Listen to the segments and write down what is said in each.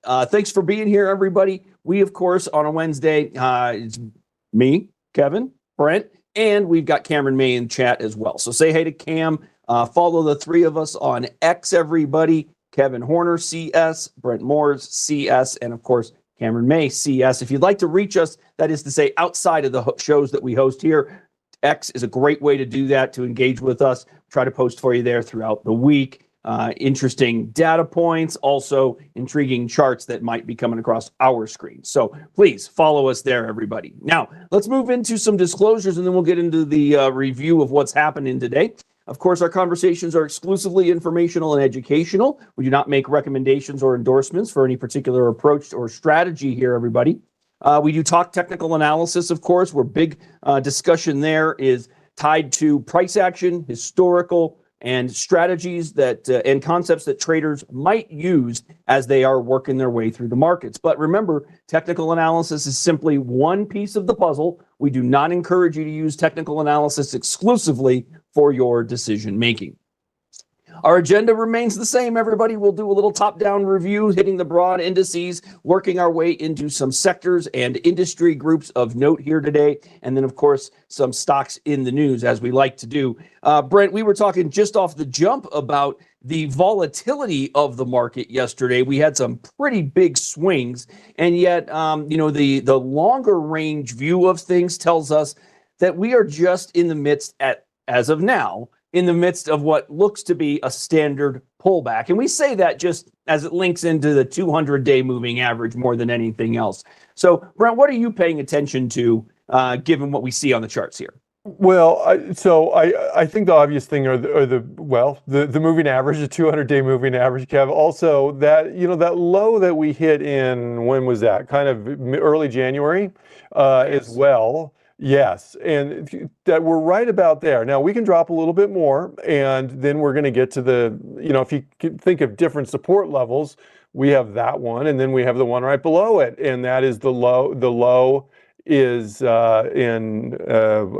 Thanks for being here, everybody. We, of course, on a Wednesday, it's me, Kevin, Brent, and we've got Cameron May in chat as well. So say hey to Cam. Follow the three of us on X, everybody. Kevin Horner, CS, Brent Moores, CS, and of course, Cameron May, CS. If you'd like to reach us, that is to say, outside of the shows that we host here, X is a great way to do that, to engage with us. Try to post for you there throughout the week. Interesting data points, also intriguing charts that might be coming across our screen. So please follow us there, everybody. Now, let's move into some disclosures, and then we'll get into the review of what's happening today. Of course, our conversations are exclusively informational and educational. We do not make recommendations or endorsements for any particular approach or strategy here, everybody. We do talk technical analysis, of course, where big discussion there is tied to price action, historical, and strategies that and concepts that traders might use as they are working their way through the markets. But remember, technical analysis is simply one piece of the puzzle. We do not encourage you to use technical analysis exclusively for your decision making. Our agenda remains the same, everybody. We'll do a little top-down review, hitting the broad indices, working our way into some sectors and industry groups of note here today, and then, of course, some stocks in the news, as we like to do. Brent, we were talking just off the jump about the volatility of the market yesterday. We had some pretty big swings, and yet, the longer range view of things tells us that we are just in the midst, as of now, in the midst of what looks to be a standard pullback. And we say that just as it links into the 200-day moving average more than anything else. So, Brent, what are you paying attention to, given what we see on the charts here? Well, I think the obvious thing are the moving average, the 200-day moving average, Kev. Also, that that low that we hit in, when was that? Kind of early January, Yes. as well. Yes, and that we're right about there. Now we can drop a little bit more, and then we're going to get to the, if you think of different support levels, we have that one, and then we have the one right below it, and that is the low. The low is in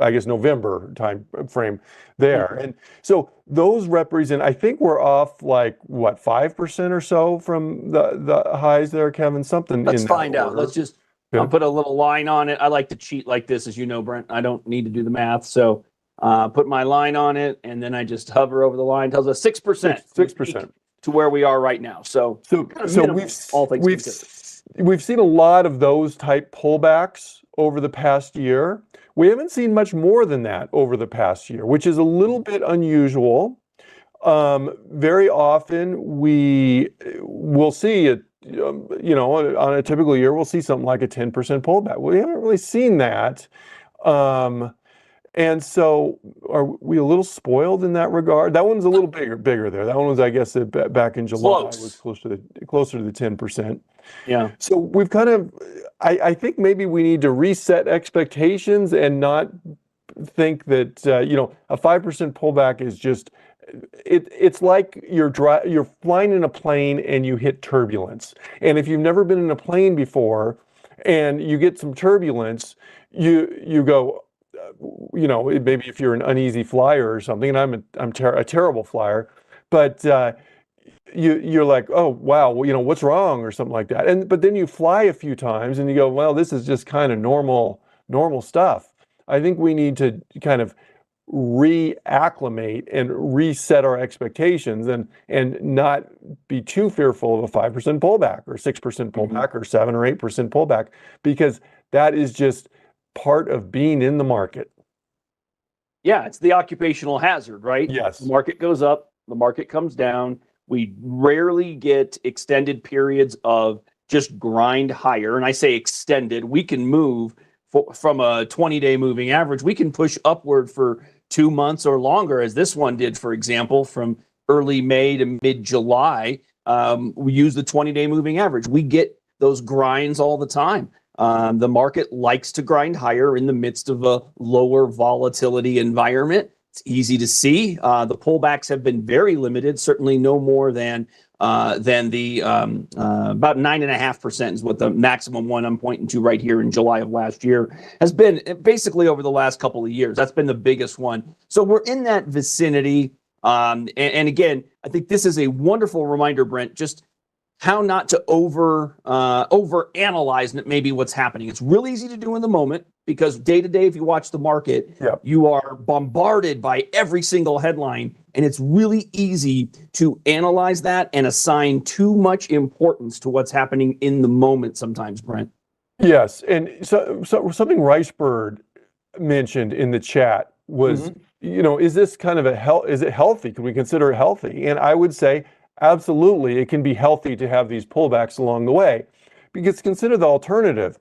I guess November time frame there, and so those represent. I think we're off like what, 5% or so from the highs there, Kevin. Something. Let's in find that out. order. Let's just. Yeah. I'll put a little line on it. I like to cheat like this, as you know, Brent. I don't need to do the math. So put my line on it, and then I just hover over the line. Tells us 6%. 6% to where we are right now. So we've seen a lot of those type pullbacks over the past year. We haven't seen much more than that over the past year, which is a little bit unusual. Very often we will see it. On a typical year, we'll see something like a 10% pullback. We haven't really seen that. And so are we a little spoiled in that regard? That one's a little bigger there. That one was, I guess, back in July, was closer to the 10%. Yeah. So we've kind of, I think maybe we need to reset expectations and not think that, a 5% pullback is just, it's like you're flying in a plane and you hit turbulence. And if you've never been in a plane before and you get some turbulence, you go, maybe if you're an uneasy flyer or something, and I'm a terrible flyer, but you're like, oh wow, what's wrong or something like that. But then you fly a few times and you go, well, this is just kind of normal stuff. I think we need to kind of reacclimate and reset our expectations and not be too fearful of a 5% pullback or 6% pullback or 7 or 8% pullback, because that is just part of being in the market. Yeah, it's the occupational hazard, right? Yes. The market goes up, the market comes down. We rarely get extended periods of just grind higher. And I say extended, we can move from a 20-day moving average. We can push upward for 2 months or longer, as this one did, for example, from early May to mid-July. We use the 20-day moving average. We get those grinds all the time. The market likes to grind higher in the midst of a lower volatility environment. It's easy to see. The pullbacks have been very limited, certainly no more than the about 9.5% is what the maximum one I'm pointing to right here in July of last year has been, basically over the last couple of years. That's been the biggest one. So we're in that vicinity. And again, I think this is a wonderful reminder, Brent, just how not to over analyze maybe what's happening. It's really easy to do in the moment because day to day, if you watch the market, you are bombarded by every single headline, and it's really easy to analyze that and assign too much importance to what's happening in the moment sometimes, Brent. Yes, and so something Ricebird mentioned in the chat was, is this kind of is it healthy? Can we consider it healthy? And I would say absolutely, it can be healthy to have these pullbacks along the way, because consider the alternative.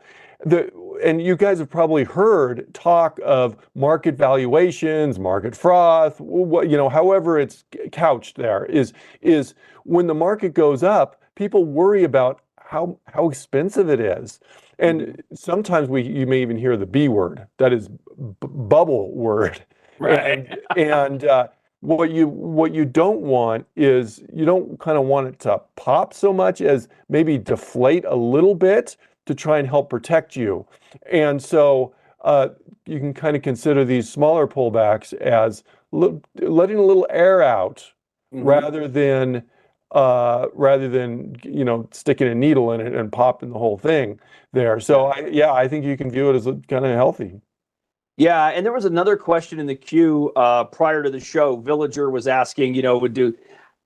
And you guys have probably heard talk of market valuations, market froth, however it's couched there is when the market goes up, people worry about how expensive it is. And sometimes you may even hear the B word, that is bubble word. Right. And what you don't want is, you don't kind of want it to pop so much as maybe deflate a little bit to try and help protect you. And so you can kind of consider these smaller pullbacks as letting a little air out rather than sticking a needle in it and popping the whole thing there. So I think you can view it as kind of healthy. Yeah, and there was another question in the queue prior to the show. Villager was asking,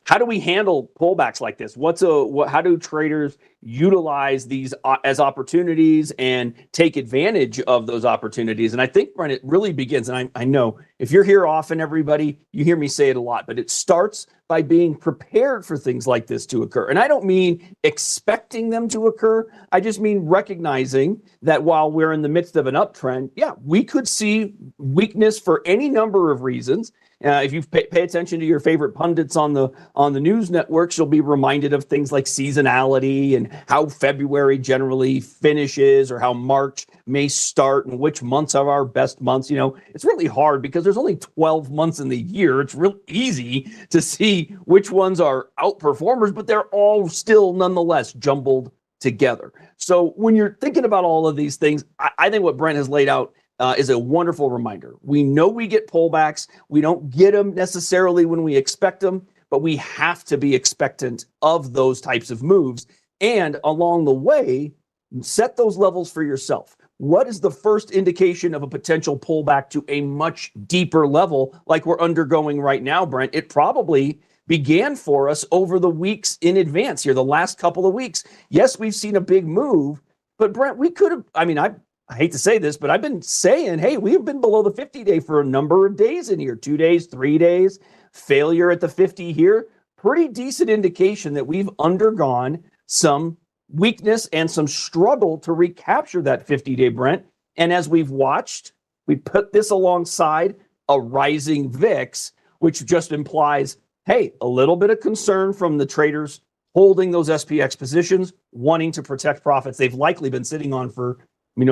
how do we handle pullbacks like this? How do traders utilize these as opportunities and take advantage of those opportunities? And I think, Brent, it really begins, and I know if you're here often, everybody, you hear me say it a lot, but it starts by being prepared for things like this to occur. And I don't mean expecting them to occur. I just mean recognizing that while we're in the midst of an uptrend, we could see weakness for any number of reasons. If you pay attention to your favorite pundits on the news networks, you'll be reminded of things like seasonality and how February generally finishes, or how March may start, and which months are our best months. It's really hard because there's only 12 months in the year. It's real easy to see which ones are outperformers, but they're all still nonetheless jumbled together. So when you're thinking about all of these things, I think what Brent has laid out is a wonderful reminder. We know we get pullbacks. We don't get them necessarily when we expect them, but we have to be expectant of those types of moves. And along the way, set those levels for yourself. What is the first indication of a potential pullback to a much deeper level like we're undergoing right now, Brent? It probably began for us over the weeks in advance here, the last couple of weeks. Yes, we've seen a big move, but Brent, we could have, I hate to say this, but I've been saying, hey, we've been below the 50-day for a number of days in here, 2 days, 3 days, failure at the 50 here. Pretty decent indication that we've undergone some weakness and some struggle to recapture that 50-day, Brent. And as we've watched, we put this alongside a rising VIX, which just implies, hey, a little bit of concern from the traders holding those SPX positions, wanting to protect profits they've likely been sitting on for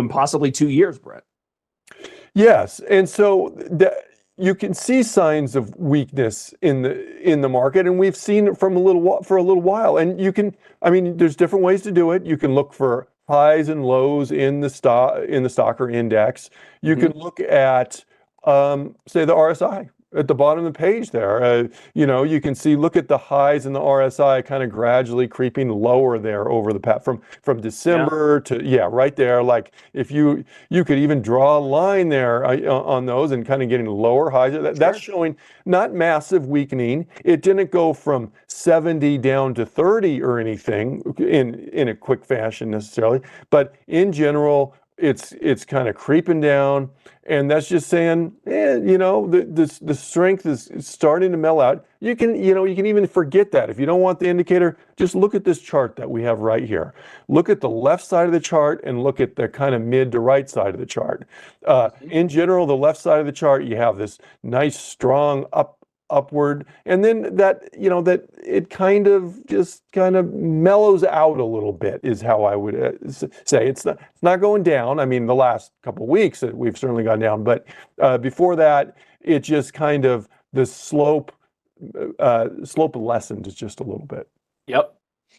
possibly 2 years, Brett. Yes, and so you can see signs of weakness in the market, and we've seen it for a little while. And there's different ways to do it. You can look for highs and lows in the stock or index. You can look at, say, the RSI. At the bottom of the page there, you can see, look at the highs in the RSI kind of gradually creeping lower there over the path from December to, right there. Like if you could even draw a line there on those and kind of getting lower highs. That's showing not massive weakening. It didn't go from 70 down to 30 or anything in a quick fashion necessarily, but in general, it's kind of creeping down, and that's just saying, the strength is starting to mellow out. You can even forget that. If you don't want the indicator, just look at this chart that we have right here. Look at the left side of the chart and look at the kind of mid to right side of the chart. In general, the left side of the chart, you have this nice strong upward, and then that it kind of mellows out a little bit is how I would say. It's not going down. The last couple of weeks we've certainly gone down, but before that, it just kind of the slope lessened just a little bit. Yep.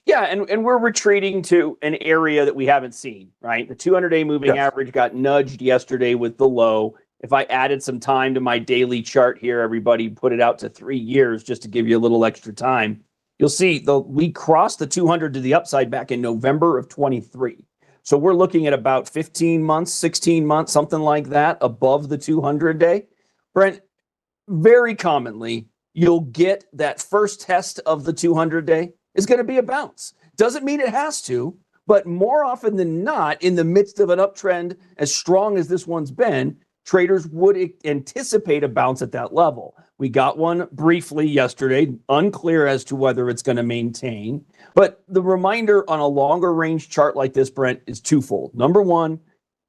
Yeah, and we're retreating to an area that we haven't seen, right? The 200-day moving average got nudged yesterday with the low. If I added some time to my daily chart here, everybody, put it out to 3 years just to give you a little extra time, you'll see we crossed the 200 to the upside back in November of 23. So we're looking at about 15 months, 16 months, something like that above the 200 day. Brent, very commonly, you'll get that first test of the 200 day is going to be a bounce. Doesn't mean it has to, but more often than not, in the midst of an uptrend as strong as this one's been, traders would anticipate a bounce at that level. We got one briefly yesterday, unclear as to whether it's going to maintain. But the reminder on a longer range chart like this, Brent, is twofold. Number one,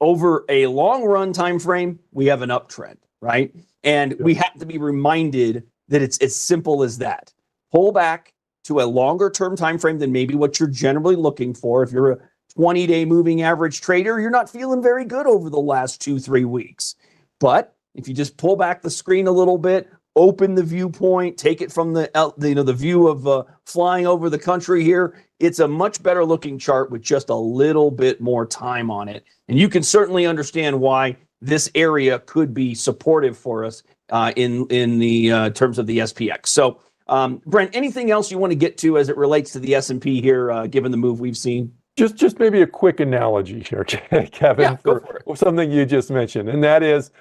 over a long run time frame, we have an uptrend, right? And we have to be reminded that it's as simple as that. Pull back to a longer term time frame than maybe what you're generally looking for. If you're a 20-day moving average trader, you're not feeling very good over the last 2-3 weeks. But if you just pull back the screen a little bit, open the viewpoint, take it from the view of flying over the country here, it's a much better looking chart with just a little bit more time on it. And you can certainly understand why this area could be supportive for us in the terms of the SPX. So, Brent, anything else you want to get to as it relates to the S&P here, given the move we've seen? Just maybe a quick analogy here, Kevin, for something you just mentioned, and that is,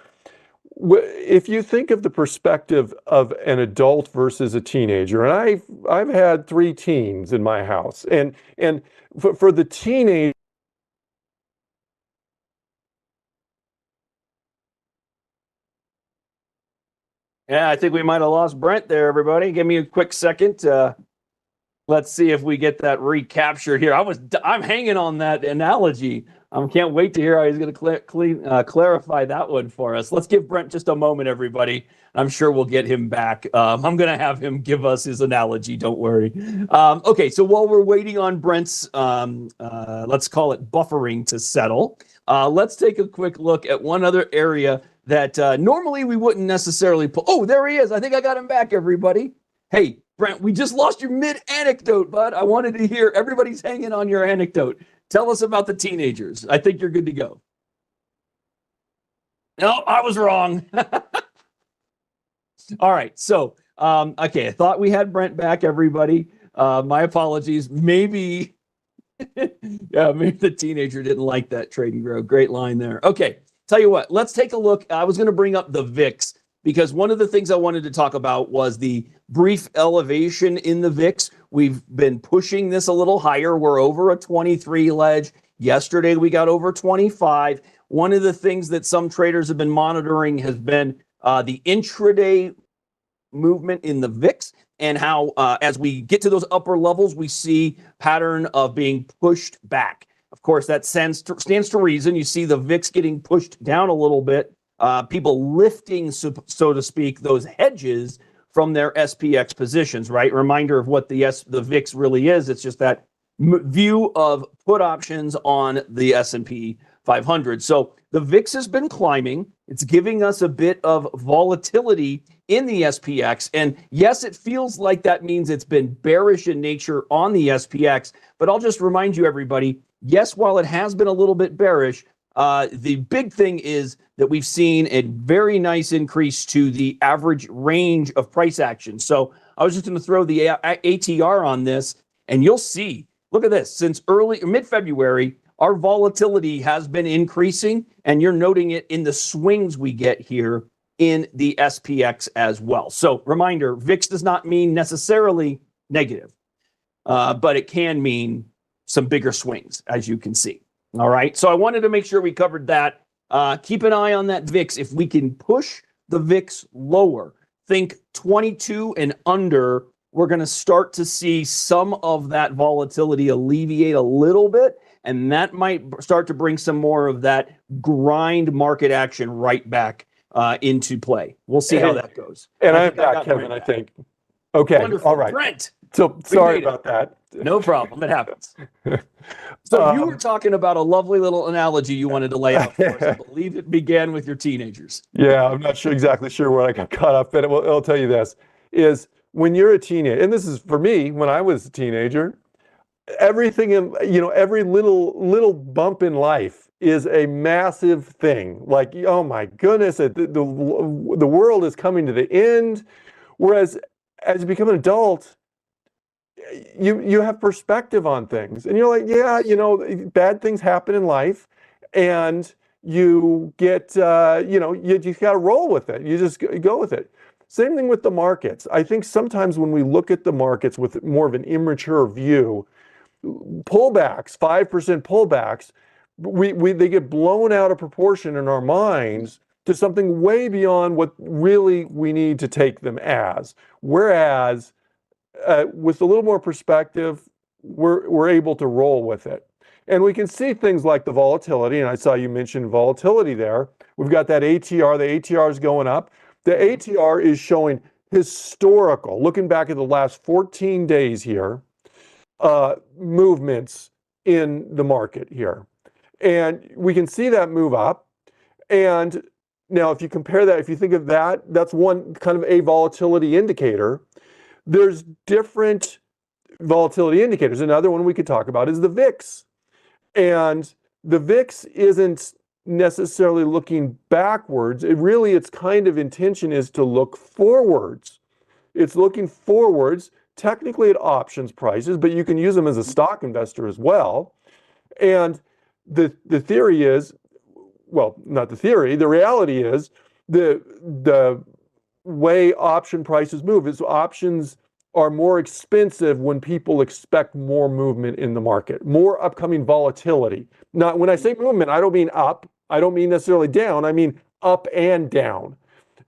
if you think of the perspective of an adult versus a teenager, and I've had 3 teens in my house, and for the teenage. Yeah, I think we might have lost Brent there, everybody. Give me a quick second. Let's see if we get that recaptured here. I'm hanging on that analogy. I can't wait to hear how he's going to clarify that one for us. Let's give Brent just a moment, everybody. I'm sure we'll get him back. I'm going to have him give us his analogy. Don't worry. Okay, so while we're waiting on Brent's, let's call it buffering to settle, let's take a quick look at one other area that normally we wouldn't necessarily pull. Oh, there he is. I think I got him back, everybody. Hey, Brent, we just lost your mid-anecdote, bud. I wanted to hear everybody's hanging on your anecdote. Tell us about the teenagers. I think you're good to go. No, I was wrong. All right. So, okay, I thought we had Brent back, everybody. My apologies. Maybe, yeah, maybe the teenager didn't like that Trading Grow. Great line there. Okay, tell you what, let's take a look. I was going to bring up the VIX because one of the things I wanted to talk about was the brief elevation in the VIX. We've been pushing this a little higher. We're over a 23 ledge. Yesterday, we got over 25. One of the things that some traders have been monitoring has been the intraday movement in the VIX and how as we get to those upper levels, we see pattern of being pushed back. Of course, that stands to reason. You see the VIX getting pushed down a little bit. People lifting, so to speak, those hedges from their SPX positions, right? Reminder of what the VIX really is. It's just that view of put options on the S&P 500. So the VIX has been climbing. It's giving us a bit of volatility in the SPX. And yes, it feels like that means it's been bearish in nature on the SPX. But I'll just remind you, everybody, yes, while it has been a little bit bearish, the big thing is that we've seen a very nice increase to the average range of price action. So I was just going to throw the ATR on this, and you'll see, look at this, since mid-February, our volatility has been increasing, and you're noting it in the swings we get here in the SPX as well. So reminder, VIX does not mean necessarily negative, but it can mean some bigger swings, as you can see. All right, so I wanted to make sure we covered that. Keep an eye on that VIX. If we can push the VIX lower, think 22 and under, we're going to start to see some of that volatility alleviate a little bit, and that might start to bring some more of that grind market action right back into play. We'll see how that goes. And I'm back, Kevin, I think. Okay, wonderful. All right. Brent. So sorry about that. No problem. It happens. So you were talking about a lovely little analogy you wanted to lay out for us. I believe it began with your teenagers. Yeah, I'm not exactly sure where I got caught up in it. Well, I'll tell you this, is when you're a teenager, and this is for me, when I was a teenager, everything in, every little bump in life is a massive thing. Like, oh my goodness, the world is coming to the end. Whereas as you become an adult, you have perspective on things, and you're like, yeah, bad things happen in life, and you get, you just got to roll with it. You just go with it. Same thing with the markets. I think sometimes when we look at the markets with more of an immature view, pullbacks, 5% pullbacks, they get blown out of proportion in our minds to something way beyond what really we need to take them as. Whereas with a little more perspective, we're able to roll with it. And we can see things like the volatility, and I saw you mention volatility there. We've got that ATR, the ATR is going up. The ATR is showing historical, looking back at the last 14 days here, movements in the market here. And we can see that move up. And now if you compare that, if you think of that, that's one kind of a volatility indicator. There's different volatility indicators. Another one we could talk about is the VIX. And the VIX isn't necessarily looking backwards. Its kind of intention is to look forwards. It's looking forwards, technically at options prices, but you can use them as a stock investor as well. And the theory is, well, not the theory, the reality is the way option prices move is options are more expensive when people expect more movement in the market, more upcoming volatility. Now, when I say movement, I don't mean up, I don't mean necessarily down, I mean up and down.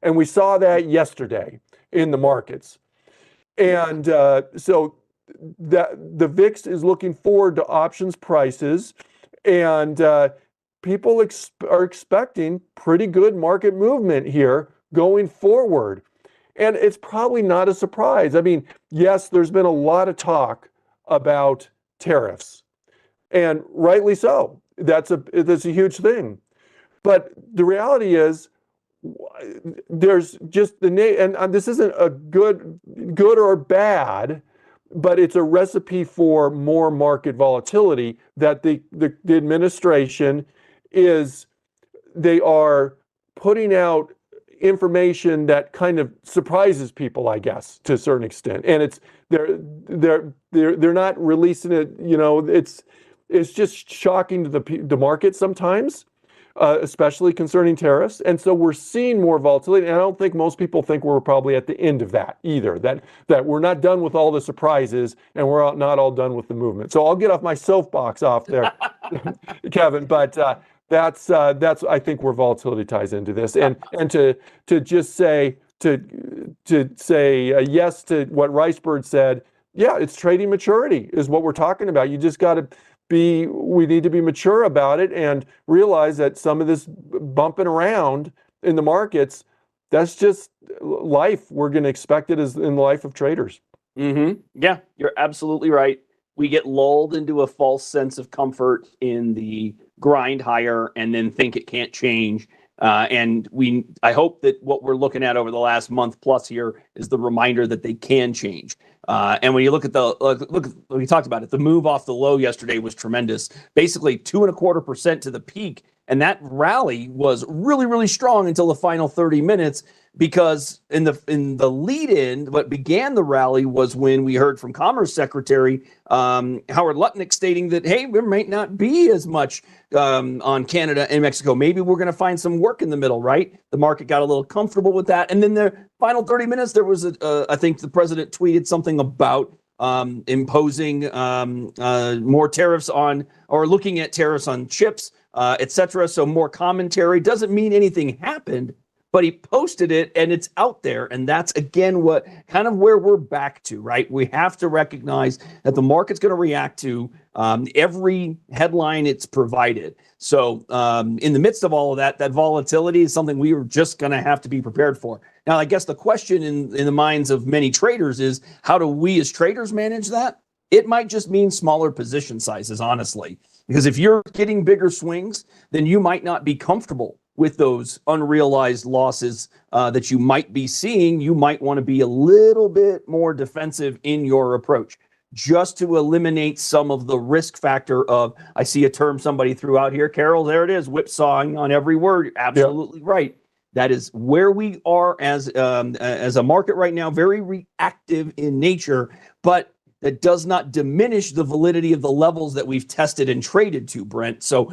And we saw that yesterday in the markets. And so the VIX is looking forward to options prices, and people are expecting pretty good market movement here going forward. And it's probably not a surprise. I mean, yes, there's been a lot of talk about tariffs, and rightly so. That's a huge thing. But the reality is, there's just and this isn't a good or bad, but it's a recipe for more market volatility that the administration they are putting out information that kind of surprises people, I guess, to a certain extent. And they're not releasing it, it's just shocking to the market sometimes. Especially concerning tariffs. And so we're seeing more volatility. And I don't think most people think we're probably at the end of that either, that we're not done with all the surprises and we're not all done with the movement. So I'll get off my soapbox off there, Kevin, but that's I think where volatility ties into this. And to just say, to say yes to what Ricebird said, yeah, it's trading maturity is what we're talking about. You just got to we need to be mature about it and realize that some of this bumping around in the markets, that's just life. We're going to expect it as in the life of traders. Mm-hmm. Yeah, you're absolutely right. We get lulled into a false sense of comfort in the grind higher and then think it can't change. And I hope that what we're looking at over the last month plus here is the reminder that they can change. And when you look at we talked about it, the move off the low yesterday was tremendous, basically 2.25% to the peak. And that rally was really, really strong until the final 30 minutes, because in the lead in, what began the rally was when we heard from Commerce Secretary Howard Lutnick stating that, hey, there might not be as much on Canada and Mexico. Maybe we're going to find some work in the middle, right? The market got a little comfortable with that. And then the final 30 minutes, there was, I think the president tweeted something about imposing more tariffs on, or looking at tariffs on chips, etc. So more commentary. Doesn't mean anything happened, but he posted it and it's out there. And that's, again, what kind of where we're back to, right? We have to recognize that the market's going to react to every headline it's provided. So in the midst of all of that, that volatility is something we were just going to have to be prepared for. Now, I guess the question in the minds of many traders is, how do we as traders manage that? It might just mean smaller position sizes, honestly, because if you're getting bigger swings, then you might not be comfortable with those unrealized losses that you might be seeing. You might want to be a little bit more defensive in your approach, just to eliminate some of the risk factor of, I see a term somebody threw out here, Carol, there it is, whipsawing on every word. Absolutely right. That is where we are as a market right now, very reactive in nature, but that does not diminish the validity of the levels that we've tested and traded to, Brent. So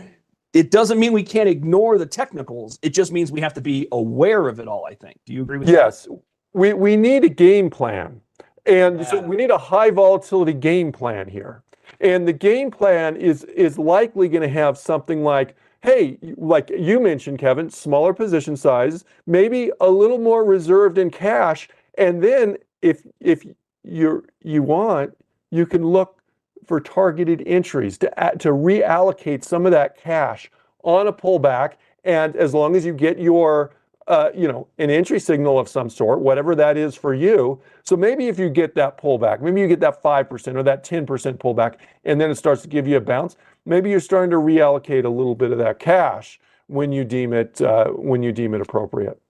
it doesn't mean we can't ignore the technicals. It just means we have to be aware of it all, I think. Do you agree with that? Yes, we need a game plan. And so Yeah. we need a high volatility game plan here. And the game plan is likely going to have something like, hey, like you mentioned, Kevin, smaller position size, maybe a little more reserved in cash. And then if you want, you can look for targeted entries to reallocate some of that cash on a pullback. And as long as you get your an entry signal of some sort, whatever that is for you. So maybe if you get that pullback, maybe you get that 5% or that 10% pullback, and then it starts to give you a bounce, maybe you're starting to reallocate a little bit of that cash when you deem it appropriate.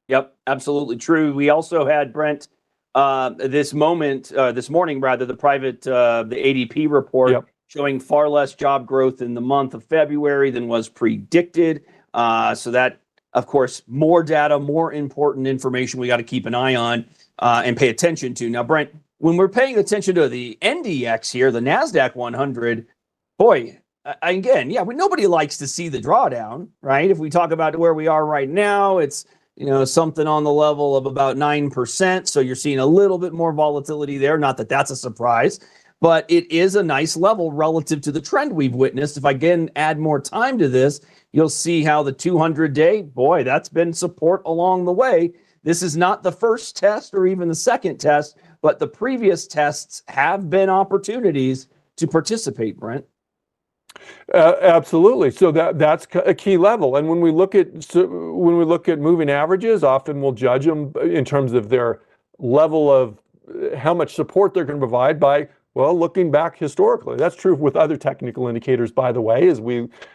Yep, absolutely true. We also had, Brent, this morning, the ADP report. Yep. Showing far less job growth in the month of February than was predicted. So that, of course, more data, more important information we got to keep an eye on and pay attention to. Now, Brent, when we're paying attention to the NDX here, the NASDAQ 100, boy, nobody likes to see the drawdown, right? If we talk about where we are right now, it's something on the level of about 9%. So you're seeing a little bit more volatility there. Not that that's a surprise, but it is a nice level relative to the trend we've witnessed. If I again add more time to this, you'll see how the 200-day, boy, that's been support along the way. This is not the first test or even the second test, but the previous tests have been opportunities to participate, Brent. Absolutely. So that's a key level. And when we look at moving averages, often we'll judge them in terms of their level of how much support they're going to provide by, well, looking back historically. That's true with other technical indicators, by the way.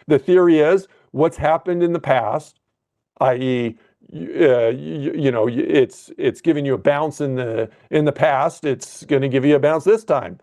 The theory is what's happened in the past, i.e., it's giving you a bounce in the past. It's going to give you a bounce this time.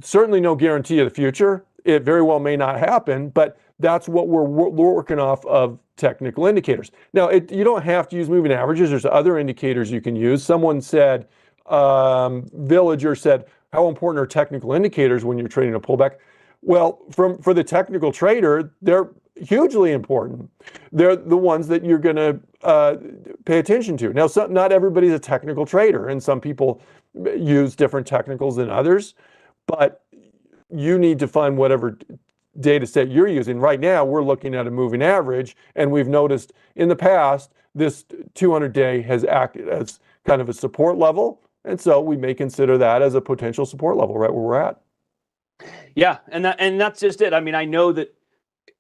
Certainly no guarantee of the future. It very well may not happen, but that's what we're working off of technical indicators. Now, you don't have to use moving averages. There's other indicators you can use. Someone said, Villager said, how important are technical indicators when you're trading a pullback? Well, for the technical trader, they're hugely important. They're the ones that you're going to pay attention to. Now, not everybody's a technical trader, and some people use different technicals than others, but you need to find whatever data set you're using. Right now, we're looking at a moving average, and we've noticed in the past, this 200-day has acted as kind of a support level, and so we may consider that as a potential support level right where we're at. Yeah, and that's just it. I mean, I know that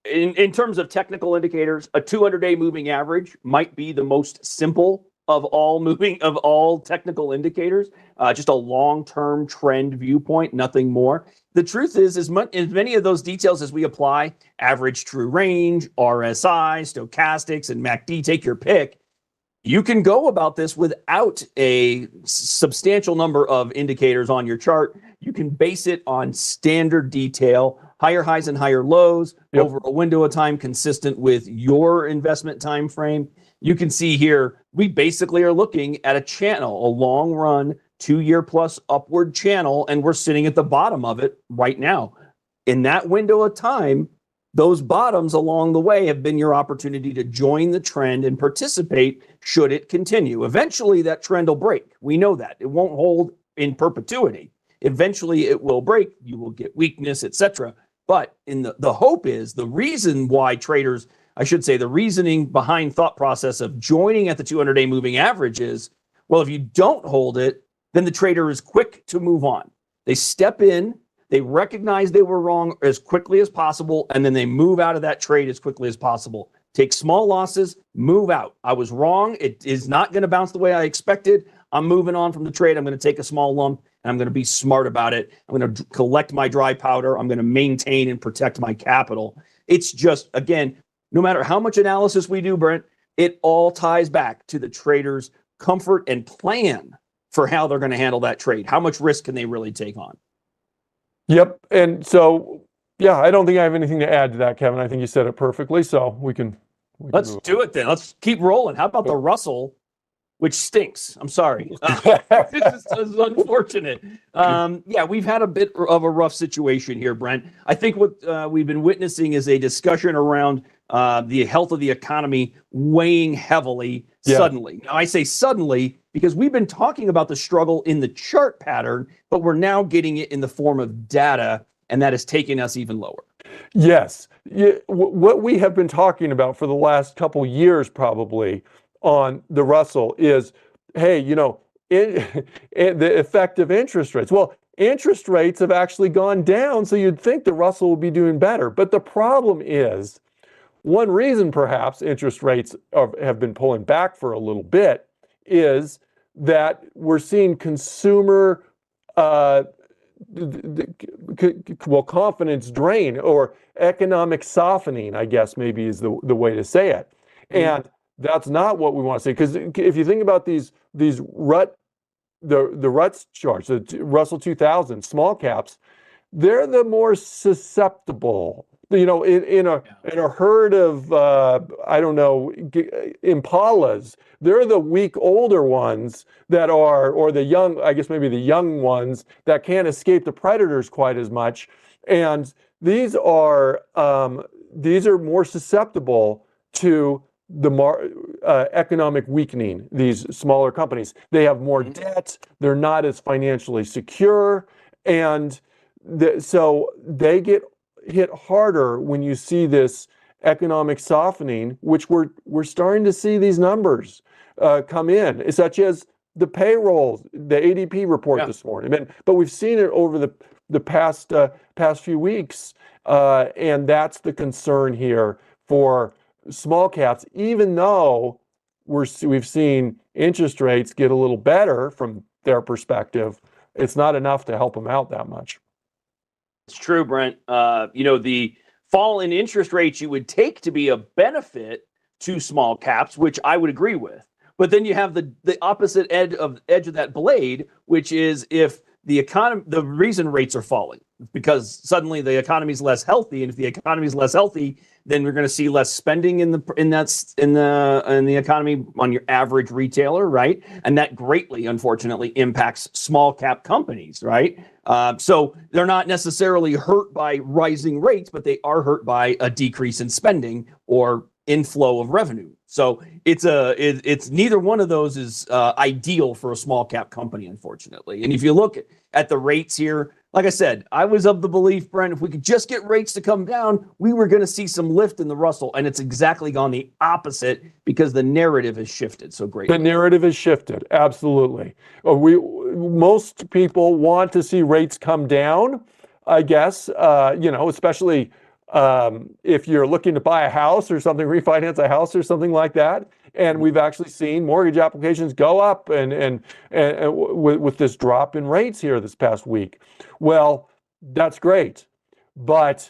in terms of technical indicators, a 200-day moving average might be the most simple of all technical indicators, just a long-term trend viewpoint, nothing more. The truth is, as many of those details as we apply, average true range, RSI, stochastics, and MACD, take your pick, you can go about this without a substantial number of indicators on your chart. You can base it on standard detail, higher highs and higher lows over a window of time consistent with your investment time frame. You can see here, we basically are looking at a channel, a long run, 2-year plus upward channel, and we're sitting at the bottom of it right now. In that window of time, those bottoms along the way have been your opportunity to join the trend and participate should it continue. Eventually, that trend will break. We know that. It won't hold in perpetuity. Eventually, it will break. You will get weakness, etc. But the hope is, the reason why traders, I should say, the reasoning behind thought process of joining at the 200-day moving average is, well, if you don't hold it, then the trader is quick to move on. They step in, they recognize they were wrong as quickly as possible, and then they move out of that trade as quickly as possible. Take small losses, move out. I was wrong. It is not going to bounce the way I expected. I'm moving on from the trade. I'm going to take a small lump, and I'm going to be smart about it. I'm going to collect my dry powder. I'm going to maintain and protect my capital. It's just, again, no matter how much analysis we do, Brent, it all ties back to the trader's comfort and plan for how they're going to handle that trade. How much risk can they really take on? Yep. And so, yeah, I don't think I have anything to add to that, Kevin. I think you said it perfectly. So we can Let's do it then. Let's keep rolling. How about the Russell which stinks. I'm sorry. This is unfortunate. Yeah, we've had a bit of a rough situation here, Brent. I think what we've been witnessing is a discussion around the health of the economy weighing heavily suddenly. Now, I say suddenly because we've been talking about the struggle in the chart pattern, but we're now getting it in the form of data, and that is taking us even lower. Yes. What we have been talking about for the last couple years probably on the Russell is, hey, the effect of interest rates. Well, interest rates have actually gone down, so you'd think the Russell will be doing better. But the problem is, one reason perhaps interest rates have been pulling back for a little bit is that we're seeing consumer confidence drain, or economic softening, I guess maybe is the way to say it. And that's not what we want to say, because if you think about these the Ruts charts, the Russell 2000 small caps, they're the more susceptible. In a herd of I don't know, impalas, they're the weak older ones that are, or the young, I guess maybe the young ones that can't escape the predators quite as much. And these are more susceptible to the economic weakening. These smaller companies, they have more debt, they're not as financially secure, and so they get hit harder when you see this economic softening, which we're starting to see these numbers come in, such as the payrolls, the ADP report this morning. But we've seen it over the past few weeks, and that's the concern here for small caps. Even though we've seen interest rates get a little better from their perspective, it's not enough to help them out that much. It's true, Brent. The fall in interest rates you would take to be a benefit to small caps, which I would agree with. But then you have the opposite edge of that blade, which is if the reason rates are falling because suddenly the economy is less healthy, and if the economy is less healthy, then we're going to see less spending in the economy on your average retailer, right? And that greatly, unfortunately, impacts small cap companies, right? So they're not necessarily hurt by rising rates, but they are hurt by a decrease in spending or inflow of revenue. So it's neither one of those is ideal for a small cap company, unfortunately. And if you look at the rates here, like I said, I was of the belief, Brent, if we could just get rates to come down, we were going to see some lift in the Russell, and it's exactly gone the opposite because the narrative has shifted so greatly. The narrative has shifted, absolutely. Most people want to see rates come down, I guess, especially if you're looking to buy a house or something, refinance a house or something like that. And we've actually seen mortgage applications go up and with this drop in rates here this past week. Well, that's great, but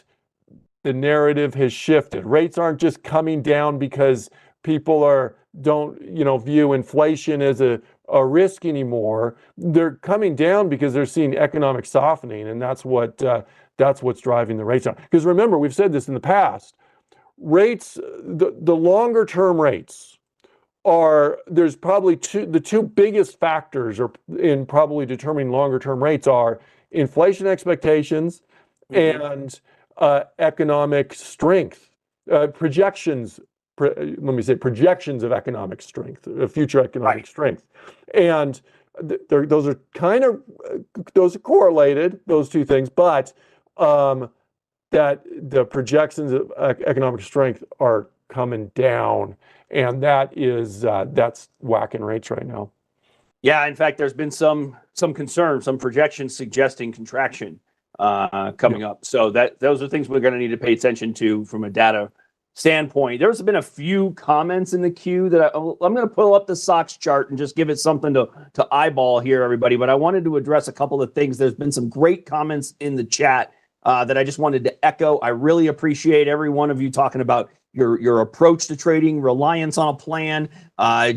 the narrative has shifted. Rates aren't just coming down because people don't view inflation as a risk anymore. They're coming down because they're seeing economic softening, and that's what's driving the rates down. Because remember, we've said this in the past, rates, the longer term rates there's probably the two biggest factors in probably determining longer term rates are inflation expectations and economic strength, projections of economic strength, future economic strength. And those are correlated, those two things, but that the projections of economic strength are coming down, and that's whacking rates right now. Yeah, in fact, there's been some concern, some projections suggesting contraction coming up. So those are things we're going to need to pay attention to from a data standpoint. There's been a few comments in the queue that I'm going to pull up the SOX chart and just give it something to eyeball here, everybody. But I wanted to address a couple of things. There's been some great comments in the chat that I just wanted to echo. I really appreciate every one of you talking about your approach to trading, reliance on a plan.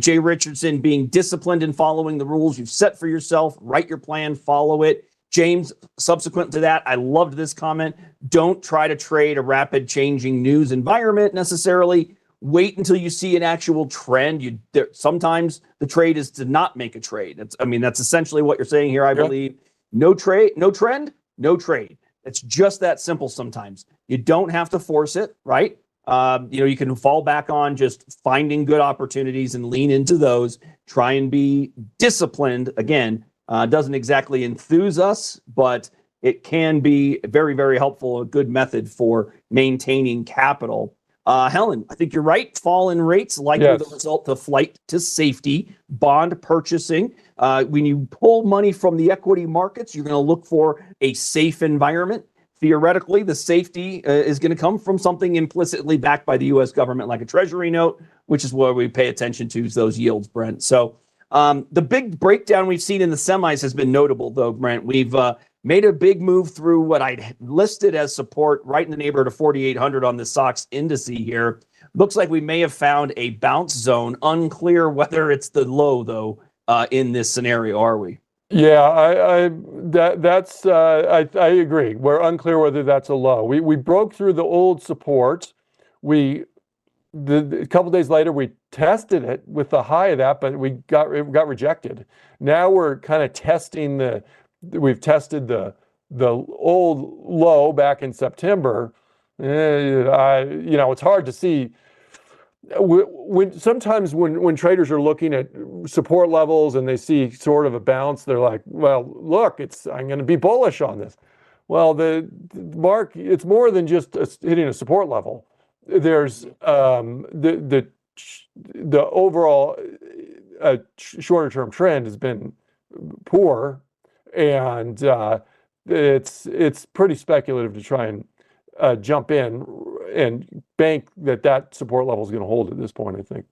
Jay Richardson being disciplined in following the rules you've set for yourself. Write your plan, follow it. James, subsequent to that, I loved this comment. Don't try to trade a rapid changing news environment necessarily. wait until you see an actual trend. Sometimes the trade is to not make a trade. That's essentially what you're saying here, I believe. No trade, no trend, no trade. It's just that simple sometimes. You don't have to force it, right? You can fall back on just finding good opportunities and lean into those. Try and be disciplined. Again, doesn't exactly enthuse us, but it can be very, very helpful, a good method for maintaining capital. Helen, I think you're right. Fall in rates likely the result of flight to safety, bond purchasing. When you pull money from the equity markets, you're going to look for a safe environment. Theoretically, the safety is going to come from something implicitly backed by the U.S. government, like a treasury note, which is where we pay attention to those yields, Brent. So the big breakdown we've seen in the semis has been notable, though, Brent. We've made a big move through what I'd listed as support right in the neighborhood of 4,800 on the SOX indice here. Looks like we may have found a bounce zone. Unclear whether it's the low, though, in this scenario, are we? Yeah, I agree. We're unclear whether that's a low. We broke through the old support. A couple days later, we tested it with the high of that, but it got rejected. Now we're kind of testing we've tested the old low back in September. It's hard to see. Sometimes when traders are looking at support levels and they see sort of a bounce, they're like, well, look, I'm going to be bullish on this. Well, it's more than just hitting a support level. There's the overall shorter term trend has been poor, and it's pretty speculative to try and jump in and bank that support level is going to hold at this point, I think.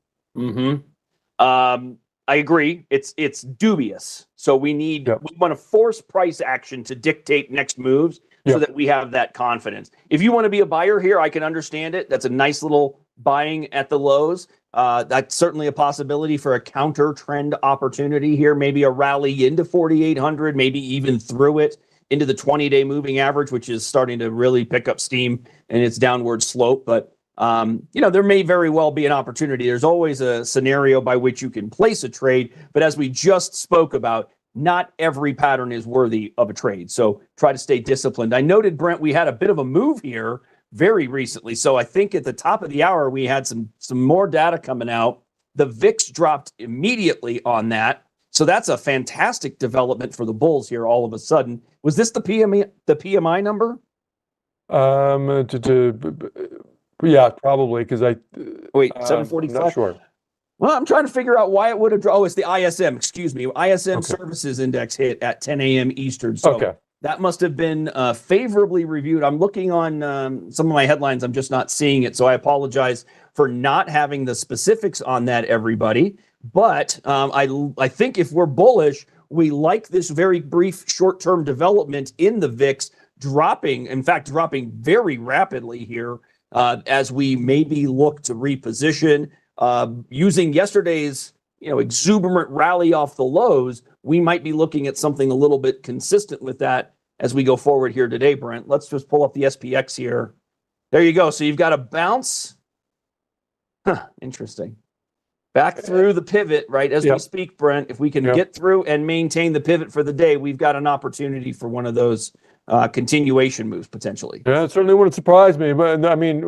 I agree. It's dubious. So we want to force price action to dictate next moves so that we have that confidence. If you want to be a buyer here, I can understand it. That's a nice little buying at the lows. That's certainly a possibility for a counter trend opportunity here. Maybe a rally into 4,800, maybe even through it into the 20-day moving average, which is starting to really pick up steam in its downward slope. But, there may very well be an opportunity. There's always a scenario by which you can place a trade. But as we just spoke about, not every pattern is worthy of a trade. So try to stay disciplined. I noted, Brent, we had a bit of a move here very recently. So I think at the top of the hour, we had some more data coming out. The VIX dropped immediately on that. So that's a fantastic development for the bulls here all of a sudden. Was this the PMI number? Yeah, probably, because wait, 745. Not sure. Well, I'm trying to figure out why it would have dropped. Oh, it's the ISM. Excuse me, ISM Services Index hit at 10 a.m. Eastern. So that must have been favorably reviewed. I'm looking on some of my headlines. I'm just not seeing it, so I apologize for not having the specifics on that, everybody. But I think if we're bullish, we like this very brief short-term development in the VIX dropping very rapidly here as we maybe look to reposition. Using yesterday's exuberant rally off the lows, we might be looking at something a little bit consistent with that as we go forward here today, Brent. Let's just pull up the SPX here. There you go. So you've got a bounce. Interesting. Back through the pivot, right, as we speak, Brent. If we can get through and maintain the pivot for the day, we've got an opportunity for one of those continuation moves, potentially. Yeah, it certainly wouldn't surprise me. But, I mean,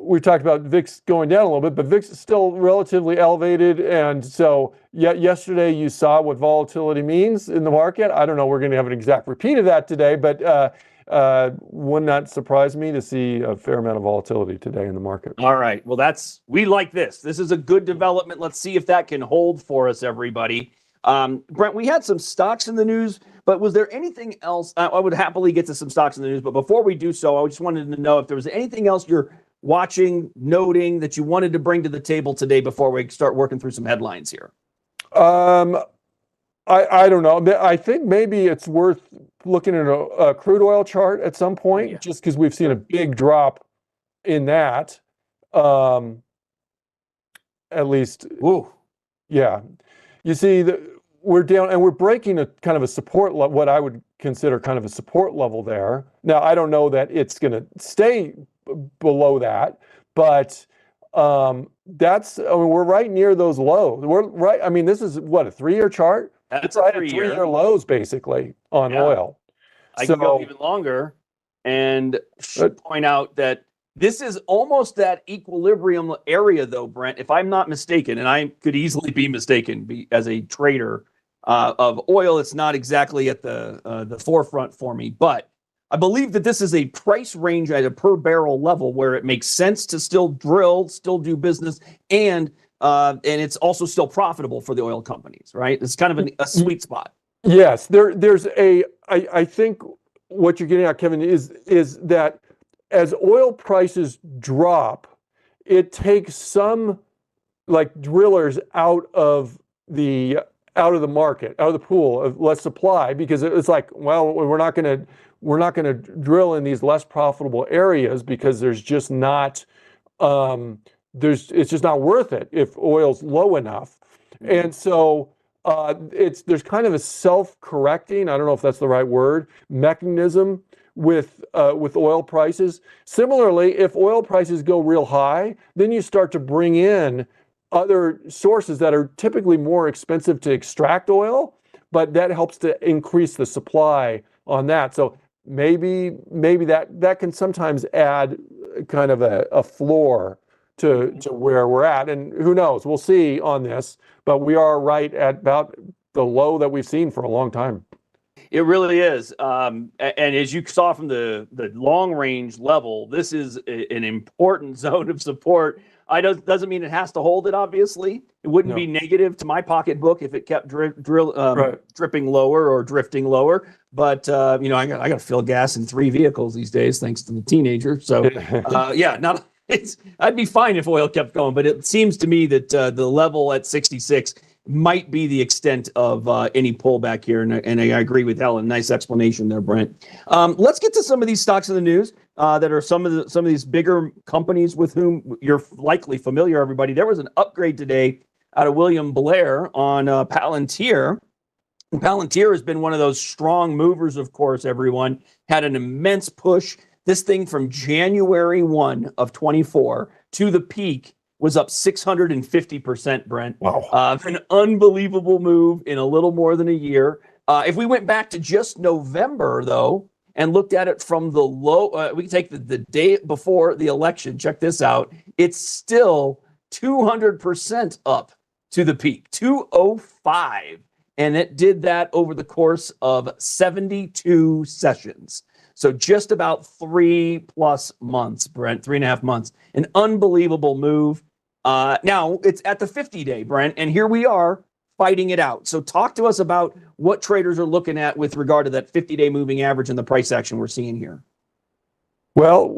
we talked about VIX going down a little bit, but VIX is still relatively elevated. And so yesterday you saw what volatility means in the market. I don't know, we're going to have an exact repeat of that today, but would not surprise me to see a fair amount of volatility today in the market. All right. Well, we like this. This is a good development. Let's see if that can hold for us, everybody. Brent, we had some stocks in the news, but was there anything else? I would happily get to some stocks in the news, but before we do so, I just wanted to know if there was anything else you're watching, noting that you wanted to bring to the table today before we start working through some headlines here. I don't know. I think maybe it's worth looking at a crude oil chart at some point, just because we've seen a big drop in that. At least, yeah. You see, we're down and we're breaking a kind of a support, what I would consider kind of a support level there. Now, I don't know that it's going to stay below that, but that's, I mean, we're right near those lows. We're right. I mean, this is what, a 3-year chart? That's We're a right at 3-year. 3-year lows basically on Yeah. oil. I can go So, even longer and uh, point out that this is almost that equilibrium area, though, Brent, if I'm not mistaken, and I could easily be mistaken as a trader of oil. It's not exactly at the forefront for me, but I believe that this is a price range at a per barrel level where it makes sense to still drill, still do business, and it's also still profitable for the oil companies, right? It's kind of a sweet spot. yes, there's I think what you're getting at, Kevin, is that as oil prices drop, it takes some like drillers out of the market, out of the pool of less supply, because it's like, well, we're not gonna drill in these less profitable areas because there's just not it's just not worth it if oil's low enough. And so there's kind of a self-correcting, I don't know if that's the right word, mechanism with oil prices. Similarly, if oil prices go real high, then you start to bring in other sources that are typically more expensive to extract oil, but that helps to increase the supply on that. So maybe that can sometimes add kind of a floor to where we're at. And who knows? We'll see on this, but we are right at about the low that we've seen for a long time. It really is. And as you saw from the long range level, this is an important zone of support. Doesn't mean it has to hold it, obviously. It wouldn't be negative to my pocketbook if it kept dripping lower or drifting lower. But, I got to fill gas in 3 vehicles these days, thanks to the teenager. So, I'd be fine if oil kept going. But it seems to me that the level at 66 might be the extent of any pullback here. And I agree with Helen. Nice explanation there, Brent. Let's get to some of these stocks in the news that are some of these bigger companies with whom you're likely familiar, everybody. There was an upgrade today out of William Blair on Palantir. And Palantir has been one of those strong movers, of course, everyone. Had an immense push. This thing from January 1 of 24 to the peak was up 650%, Brent. Wow. An unbelievable move in a little more than a year. If we went back to just November, though, and looked at it from the low, we can take the day before the election. Check this out. It's still 200% up to the peak, 205. And it did that over the course of 72 sessions. So just about 3+ months, Brent, 3.5 months. An unbelievable move. Now it's at the 50-day, Brent, and here we are fighting it out. So talk to us about what traders are looking at with regard to that 50-day moving average and the price action we're seeing here. Well,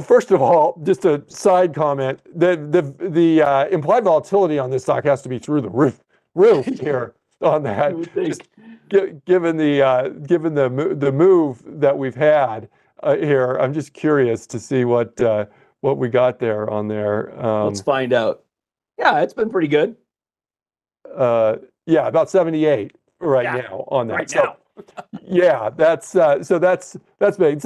first of all, just a side comment, the implied volatility on this stock has to be through the roof here on that. Just given the move that we've had here, I'm just curious to see what we got there on there. Let's find out. Yeah, it's been pretty good. Yeah, about 78 now on that. Right now. Yeah, that's big. So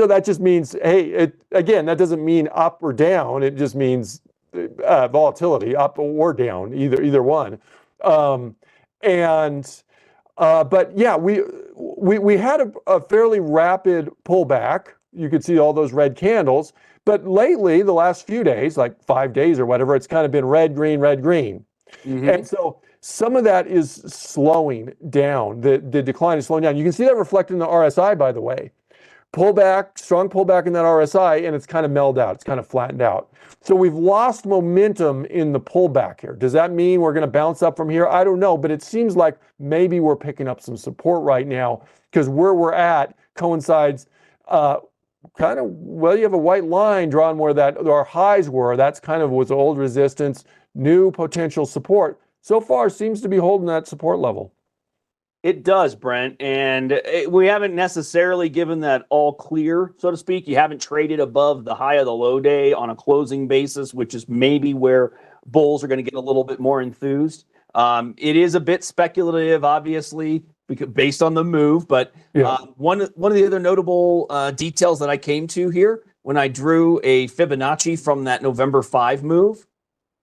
that just means, hey, again, that doesn't mean up or down. It just means volatility, up or down, either one. But yeah, we had a fairly rapid pullback. You could see all those red candles. But lately, the last few days, like 5 days or whatever, it's kind of been red, green, red, green. Mm-hmm. And so some of that is slowing down. The decline is slowing down. You can see that reflected in the RSI, by the way. Strong pullback in that RSI, and it's kind of mellowed out. It's kind of flattened out. So we've lost momentum in the pullback here. Does that mean we're going to bounce up from here? I don't know, but it seems like maybe we're picking up some support right now because where we're at coincides you have a white line drawn where our highs were. That's kind of was old resistance, new potential support. So far seems to be holding that support level. It does, Brent, and we haven't necessarily given that all clear, so to speak. You haven't traded above the high of the low day on a closing basis, which is maybe where bulls are going to get a little bit more enthused. It is a bit speculative, obviously, based on the move, but one of the other notable details that I came to here when I drew a Fibonacci from that November 5 move,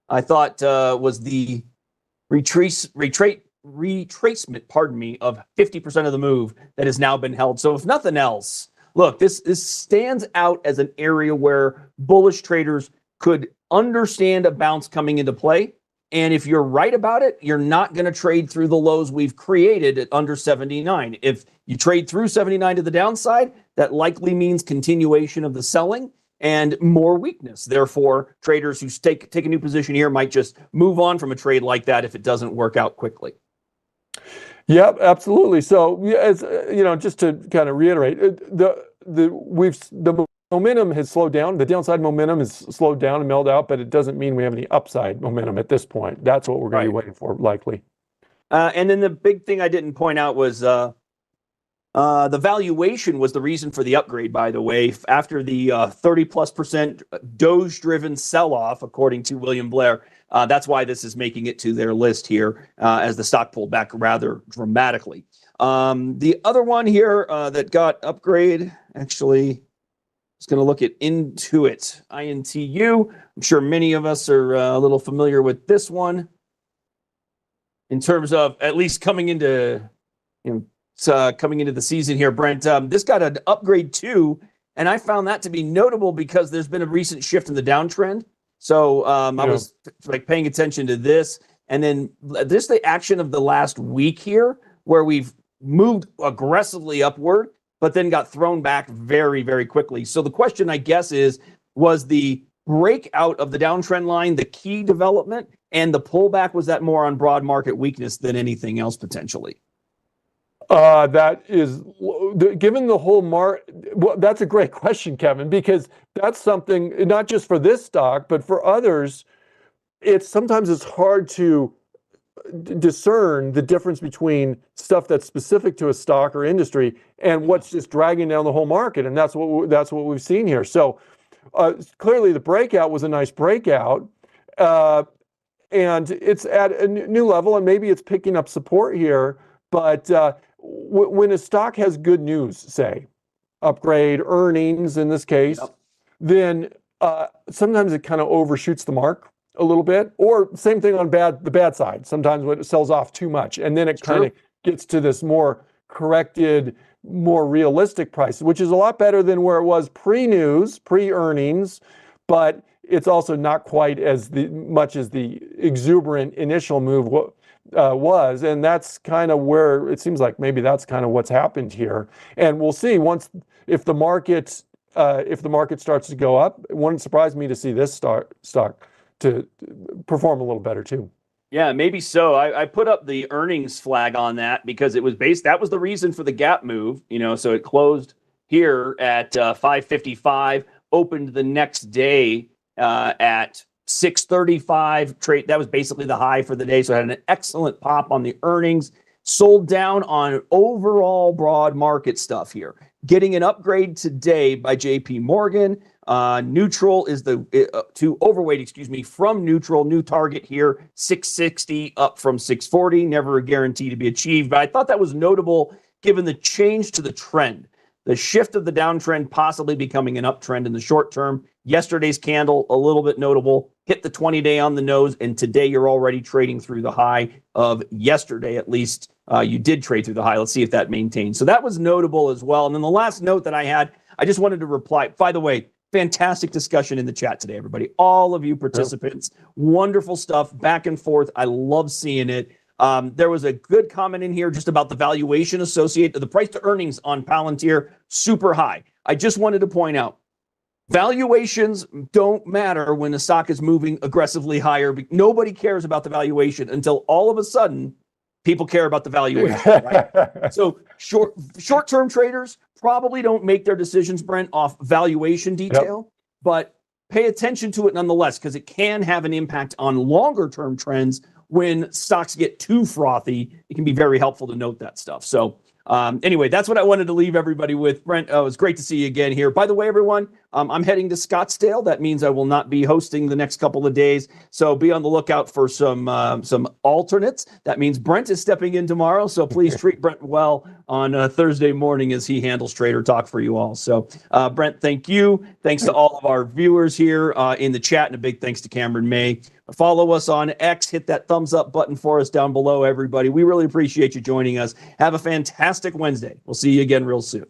I thought was the retracement, pardon me, of 50% of the move that has now been held. So if nothing else, look, this stands out as an area where bullish traders could understand a bounce coming into play. And if you're right about it, you're not going to trade through the lows we've created at under 79. If you trade through 79 to the downside, that likely means continuation of the selling and more weakness. Therefore, traders who take a new position here might just move on from a trade like that if it doesn't work out quickly. Yep, absolutely. So, as just to kind of reiterate, the momentum has slowed down. The downside momentum has slowed down and mellowed out, but it doesn't mean we have any upside momentum at this point. That's what we're going to be waiting for, likely. And then the big thing I didn't point out was the valuation was the reason for the upgrade, by the way, after the 30+% Doge-driven sell-off, according to William Blair. That's why this is making it to their list here as the stock pulled back rather dramatically. The other one here that got upgrade, actually, I was going to look at Intuit, INTU. I'm sure many of us are a little familiar with this one in terms of at least coming into, coming into the season here, Brent. This got an upgrade too, and I found that to be notable because there's been a recent shift in the downtrend. So I was paying attention to this, and then this the action of the last week here, where we've moved aggressively upward, but then got thrown back very, very quickly. So the question, I guess, was the breakout of the downtrend line the key development, and the pullback, was that more on broad market weakness than anything else potentially? That is, given the whole well, that's a great question, Kevin, because that's something, not just for this stock, but for others, sometimes it's hard to discern the difference between stuff that's specific to a stock or industry and what's just dragging down the whole market. And that's what we've seen here. So clearly the breakout was a nice breakout, and it's at a new level, and maybe it's picking up support here. But when a stock has good news, say upgrade, earnings in this case, then sometimes it kind of overshoots the mark a little bit, or same thing on the bad side. Sometimes when it sells off too much, and then it kind of gets to this more corrected, more realistic price, which is a lot better than where it was pre-news, pre-earnings, but it's also not quite as much as the exuberant initial move was, and that's kind of where it seems like maybe that's kind of what's happened here. And we'll see if the market starts to go up. It wouldn't surprise me to see this stock to perform a little better too. Yeah, maybe so. I put up the earnings flag on that because it was that was the reason for the gap move, so it closed here at 555, opened the next day at 635 trade. That was basically the high for the day. So it had an excellent pop on the earnings, sold down on overall broad market stuff here. Getting an upgrade today by JP Morgan. Neutral is to overweight, from neutral. New target here, 660 up from 640. Never a guarantee to be achieved. But I thought that was notable given the change to the trend. The shift of the downtrend possibly becoming an uptrend in the short term. Yesterday's candle, a little bit notable, hit the 20-day on the nose, and today you're already trading through the high of yesterday. At least you did trade through the high. Let's see if that maintains. So that was notable as well. And then the last note that I had, I just wanted to reply. By the way, fantastic discussion in the chat today, everybody. All of you participants, wonderful stuff, back and forth. I love seeing it. There was a good comment in here just about the valuation associated, the price to earnings on Palantir, super high. I just wanted to point out, valuations don't matter when the stock is moving aggressively higher. Nobody cares about the valuation until all of a sudden people care about the valuation. Right? So short-term traders probably don't make their decisions, Brent, off valuation detail, but pay attention to it nonetheless, because it can have an impact on longer-term trends. When stocks get too frothy, it can be very helpful to note that stuff. So anyway, that's what I wanted to leave everybody with. Brent, it was great to see you again here. By the way, everyone, I'm heading to Scottsdale. That means I will not be hosting the next couple of days. So be on the lookout for some alternates. That means Brent is stepping in tomorrow. So please treat Brent well on Thursday morning as he handles Trader Talk for you all. So Brent, thank you. Thanks to all of our viewers here in the chat, and a big thanks to Cameron May. Follow us on X. Hit that thumbs up button for us down below, everybody. We really appreciate you joining us. Have a fantastic Wednesday. We'll see you again real soon.